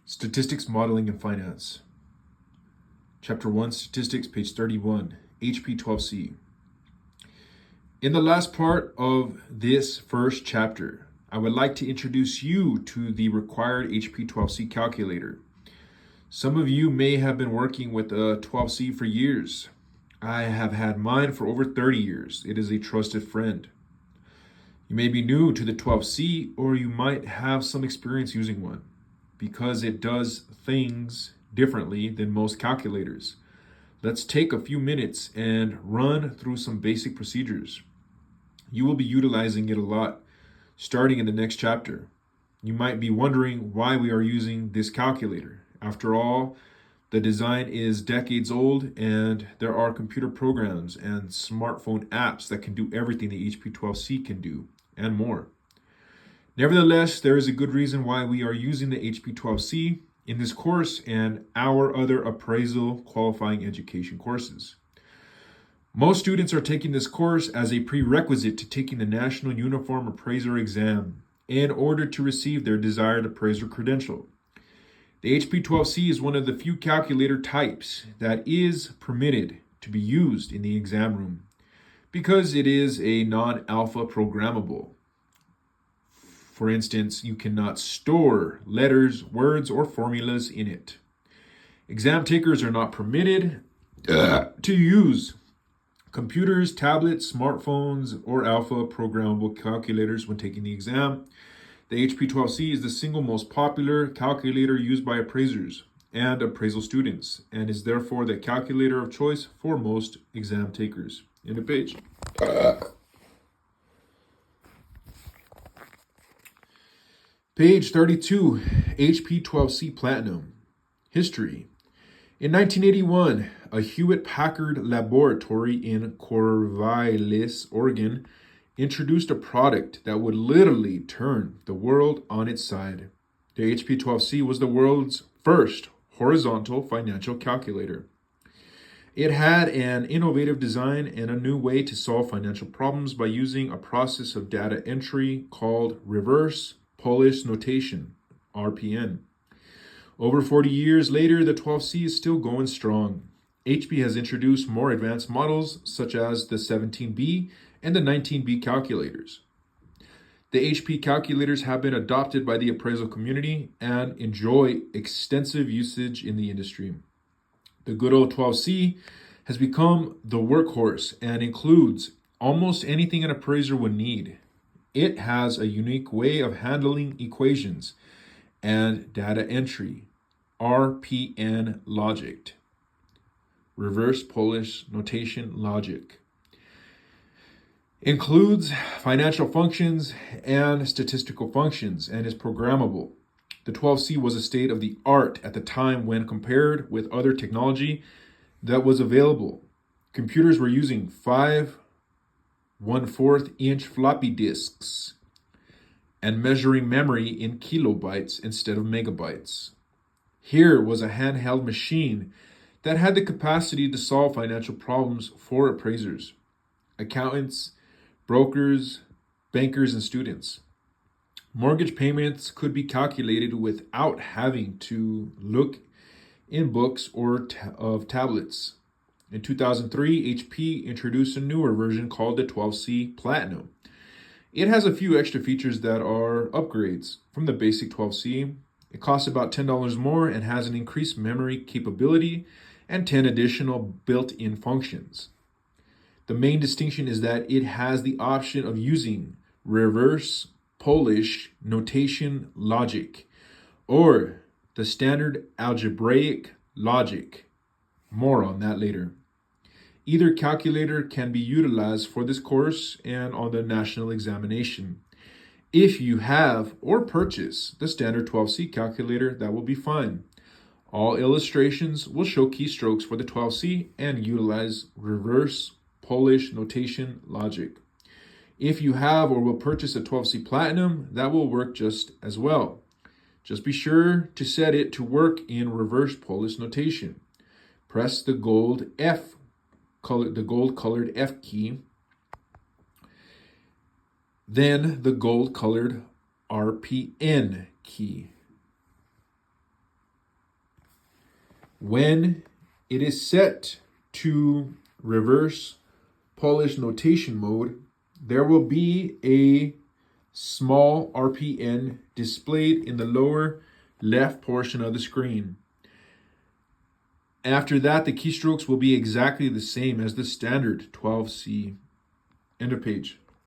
Statistics, Modeling, and Finance. Chapter 1, Statistics, page 31, HP12C. In the last part of this first chapter, I would like to introduce you to the required HP12C calculator. Some of you may have been working with a 12C for years. I have had mine for over 30 years. It is a trusted friend. You may be new to the 12C, or you might have some experience using one, because it does things differently than most calculators. Let's take a few minutes and run through some basic procedures. You will be utilizing it a lot starting in the next chapter. You might be wondering why we are using this calculator. After all, the design is decades old, and there are computer programs and smartphone apps that can do everything the HP12C can do, and more. Nevertheless, there is a good reason why we are using the HP12C in this course and our other appraisal qualifying education courses. Most students are taking this course as a prerequisite to taking the National Uniform Appraiser exam in order to receive their desired appraiser credential. The HP12C is one of the few calculator types that is permitted to be used in the exam room because it is a non-alpha programmable. For instance, you cannot store letters, words, or formulas in it. Exam takers are not permitted to use computers, tablets, smartphones, or alpha programmable calculators when taking the exam. The HP12C is the single most popular calculator used by appraisers and appraisal students, and is therefore the calculator of choice for most exam takers. End of page. Page 32, HP12C Platinum. History. In 1981, a Hewlett-Packard laboratory in Corvallis, Oregon, introduced a product that would literally turn the world on its side. The HP12C was the world's first horizontal financial calculator. It had an innovative design and a new way to solve financial problems by using a process of data entry called reverse Polish notation, RPN. Over 40 years later, the 12C is still going strong. HP has introduced more advanced models such as the 17B and the 19B calculators. The HP calculators have been adopted by the appraisal community and enjoy extensive usage in the industry. The good old 12C has become the workhorse and includes almost anything an appraiser would need. It has a unique way of handling equations and data entry, RPN logic, reverse Polish notation logic. Includes financial functions and statistical functions and is programmable. The 12C was a state of the art at the time when compared with other technology that was available. Computers were using 5 1/4-inch floppy disks and measuring memory in kilobytes instead of megabytes. Here was a handheld machine that had the capacity to solve financial problems for appraisers, accountants, brokers, bankers, and students. Mortgage payments could be calculated without having to look in books or of tablets. In 2003, HP introduced a newer version called the 12C Platinum. It has a few extra features that are upgrades from the basic 12C. It costs about $10 more and has an increased memory capability and 10 additional built-in functions. The main distinction is that it has the option of using reverse Polish notation logic or the standard algebraic logic. More on that later. Either calculator can be utilized for this course and on the national examination. If you have or purchase the standard 12C calculator, that will be fine. All illustrations will show keystrokes for the 12C and utilize reverse Polish notation logic. If you have or will purchase a 12C Platinum, that will work just as well. Just be sure to set it to work in reverse Polish notation. Press the gold colored F key, then the gold colored RPN key. When it is set to reverse Polish notation mode, there will be a small RPN displayed in the lower left portion of the screen. After that, the keystrokes will be exactly the same as the standard 12C. End of page.